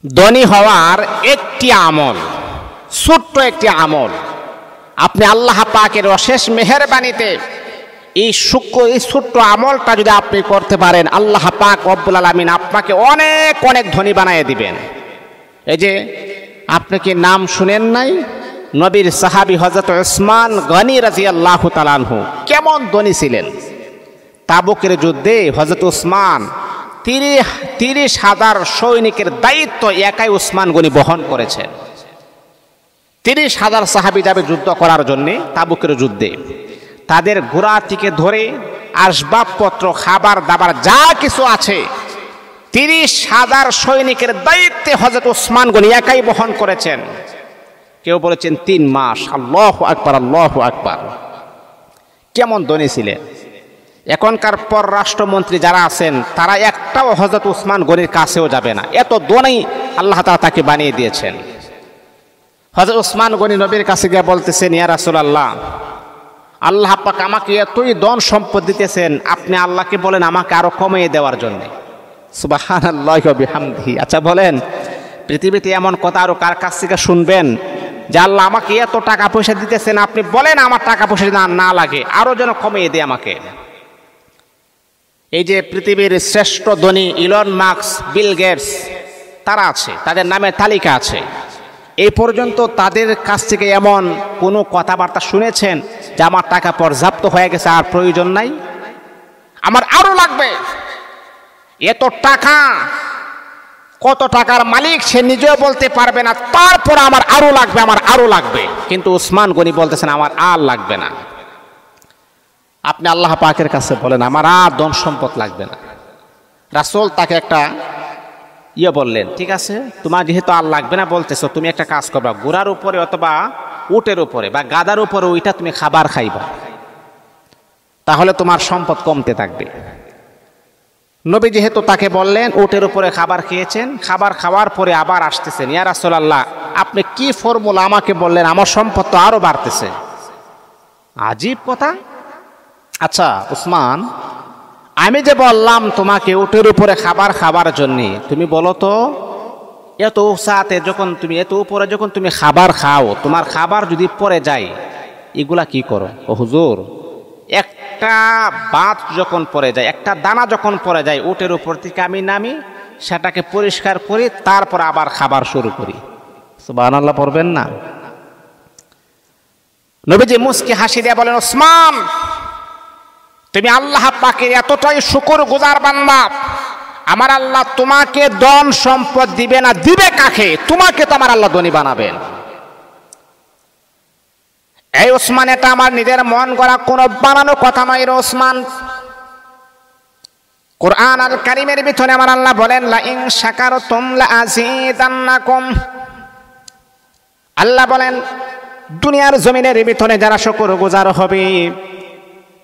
ধনী হওয়ার একটি আমল, ছোট্ট একটি আমল, আপনি আল্লাহ পাকের অশেষ মেহেরবানিতে এই ছোট্ট আমলটা যদি আপনি করতে পারেন, আল্লাহ পাক রব্বুল আলামিন আপনাকে অনেক অনেক ধনী বানিয়ে দিবেন। এই যে আপনি কি নাম শুনেন নাই নবীর সাহাবী হযরত উসমান গনি রাদিয়াল্লাহু তাআলা আনহু কেমন ধনী ছিলেন? তাবুকের যুদ্ধে হযরত উসমান 30,000 সৈনিকের দায়িত্ব একাই উসমান গনি বহন করেছেন। 30,000 সাহাবী যাবে যুদ্ধ করার জন্যে তাবুকের যুদ্ধে, তাদের ঘোড়া থেকে ধরে আসবাবপত্র, খাবার দাবার যা কিছু আছে 30,000 সৈনিকের দায়িত্বে হযরত উসমান গনি একাই বহন করেছেন। কেউ বলেছেন 3 মাস। আল্লাহু আকবার, আল্লাহু আকবার। কেমন ধনী ছিলেন! এখনকার পররাষ্ট্রমন্ত্রী যারা আছেন তারা একটাও হযরত উসমান গনির কাছেও যাবে না, এত ধনী আল্লাহ তাআলা তাকে বানিয়ে দিয়েছেন। হযরত উসমান গনি নবীর কাছে গিয়ে বলতেছেন, ইয়া রাসূলুল্লাহ, আল্লাহ পাক আমাকে এতই ধন সম্পদ দিতেছেন, আপনি আল্লাহকে বলেন আমাকে আরো কমিয়ে দেওয়ার জন্য। সুবহানাল্লাহি ওয়া বিহামদিহি। আচ্ছা বলেন, পৃথিবীতে এমন কথা আরো কার কাছ থেকে শুনবেন যে আল্লাহ আমাকে এত টাকা পয়সা দিতেছেন, আপনি বলেন আমার টাকা পয়সা না লাগে, আরো যেন কমিয়ে দেয় আমাকে। এই যে পৃথিবীর শ্রেষ্ঠ ধনী ইলন মাস্ক, বিল গেটস, তারা আছে, তাদের নামে তালিকা আছে। এই পর্যন্ত তাদের কাছ থেকে এমন কোনো কথাবার্তা শুনেছেন যে আমার টাকা পর্যাপ্ত হয়ে গেছে, আর প্রয়োজন নাই, আমার আরো লাগবে? এত টাকা, কত টাকার মালিক সে নিজেও বলতে পারবে না, তারপর আমার আরো লাগবে, আমার আরো লাগবে। কিন্তু উসমান গনি বলতেছেন আমার আর লাগবে না। আপনি আল্লাহ পাকের কাছে বলেন আমার আর ধন সম্পদ লাগবে না। রাসূল তাকে একটা বললেন, ঠিক আছে, তোমার যেহেতু আর লাগবে না বলতেছো, তুমি একটা কাজ করবা, ঘোড়ার উপরে অথবা উটের উপরে বা গাধার উপরে ওইটা তুমি খাবার খাইবা, তাহলে তোমার সম্পদ কমতে থাকবে। নবী যেহেতু তাকে বললেন, উটের উপরে খাবার খেয়েছেন, খাবার খাওয়ার পরে আবার আসতেছেন, ইয়া রাসূলুল্লাহ আপনি কি ফর্মুলা আমাকে বললেন, আমার সম্পদ তো আরো বাড়তেছে। আজীব কথা। আচ্ছা উসমান, আমি যে বললাম তোমাকে উটের উপরে খাবার খাবার জন্য, তুমি বলো তো এত উঁচাতে যখন তুমি, এত উপরে যখন তুমি খাবার খাও, তোমার খাবার যদি পড়ে যায় এগুলা কি করো? ও হুজুর, একটা বাত যখন পড়ে যায়, একটা দানা যখন পড়ে যায় উটের উপর থেকে আমি নামি, সেটাকে পরিষ্কার করি, তারপর আবার খাবার শুরু করি। সুবহানাল্লাহ পড়বেন না? নবীজি মুস্কি হাসি দিয়ে বলেন, ওসমান তুমি আল্লাহ পাকের এতটাই শুকরগুজার বান্দা, আমার আল্লাহ তোমাকে ধন সম্পদ দিবে না, দিবে কাকে? তোমাকে তো আমার আল্লাহ ধনী বানাবেন। এই ওসমান, এটা আমার নিজের মন গড়া কোন বানানো কথা নয় রে ওসমান। কুরআন আল কারীমের ভিতরে আমার আল্লাহ বলেন, লা ইন শাকারতুম লা আযীদান্নাকুম। আল্লাহ বলেন দুনিয়ার জমিনের ভিতরে যারা শুকরগুজার হবে,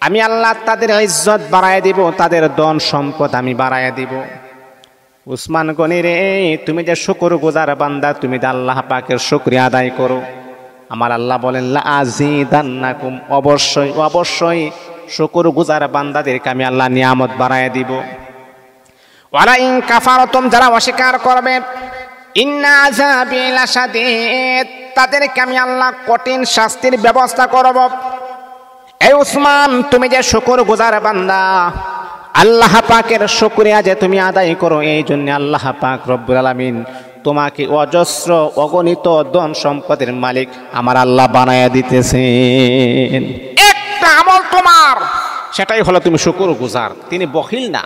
আমি আল্লাহ তাদের ইজ্জত বাড়ায় দিব, তাদের ধন সম্পদ আমি বাড়ায় দিব। উসমান গনি রে, তুমি যে শুকরগুজার বান্দা, তুমি যে আল্লাহ পাকের শুকরিয়া আদায় করো, আমার আল্লাহ বলেন লা আযীদান্নাকুম, অবশ্যই অবশ্যই শুকরগুজার বান্দাদেরকে আমি আল্লাহ নিয়ামত বাড়ায় দিব। ওয়ালা ইন কাফারতুম, যারা অস্বীকার করবে, ইন্না আযাবি লাশাদীদ, তাদেরকে আমি আল্লাহ কঠিন শাস্তির ব্যবস্থা করব। এই উসমান, তুমি যে শুকরগুজার বান্দা, আল্লাহ পাকের শুকরিয়া যে তুমি আদায় করো, এই জন্য আল্লাহ পাক রব্বুল আলামিন তোমাকে অজস্র অগণিত ধন সম্পদের মালিক আমার আল্লাহ বানায়া দিতেছেন। একটা আমল তোমার, সেটাই হলো তুমি শুকরগুজার। তিনি বখিল না।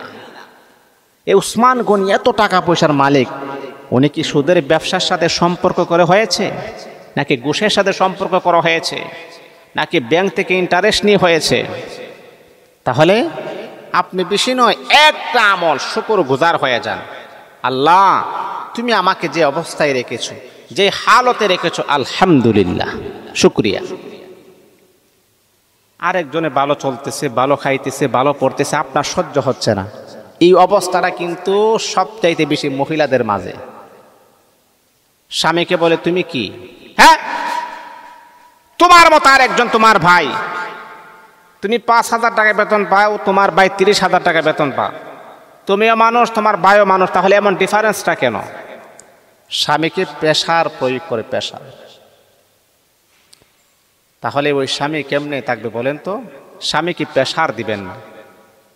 এই উসমান গনি এত টাকা পয়সার মালিক, উনি কি সুদের ব্যবসার সাথে সম্পর্ক করে হয়েছে, নাকি ঘুষের সাথে সম্পর্ক করা হয়েছে, নাকি ব্যাংক থেকে ইন্টারেস্ট নিয়ে হয়েছে? তাহলে আপনি বেশি নয়, একটা আমল শুকরগুজার হয়ে যান। আল্লাহ তুমি আমাকে যে অবস্থায় রেখেছো, যে হালতে রেখেছো, আলহামদুলিল্লাহ, শুকরিয়া। আরেকজনে ভালো চলতেছে, ভালো খাইতেছে, ভালো পড়তেছে, আপনার সহ্য হচ্ছে না। এই অবস্থাটা কিন্তু সবচাইতে বেশি মহিলাদের মাঝে। স্বামীকে বলে তুমি কি, হ্যাঁ তোমার মতো আর একজন তোমার ভাই, তুমি 5,000 টাকা বেতন পাও, তোমার ভাই 30,000 টাকা বেতন পাও, তুমিও মানুষ, তোমার ভাইও মানুষ, তাহলে এমন ডিফারেন্সটা কেন? স্বামীকে পেশার প্রয়োগ করে, পেশা। তাহলে ওই স্বামী কেমনে থাকবে বলেন তো? স্বামীকে প্রেশার দিবেন না,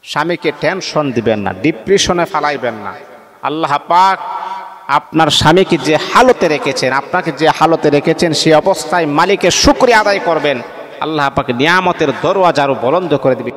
স্বামীকে টেনশন দিবেন না, ডিপ্রেশনে ফালাইবেন না। আল্লাহ পাক আপনার স্বামীকে যে হালতে রেখেছেন, আপনাকে যে হালতে রেখেছেন, সেই অবস্থায় মালিকের শুকরিয়া আদায় করবেন। আল্লাহ পাক নিয়ামতের দরওয়াজা আরো বলন্দ করে দিবে।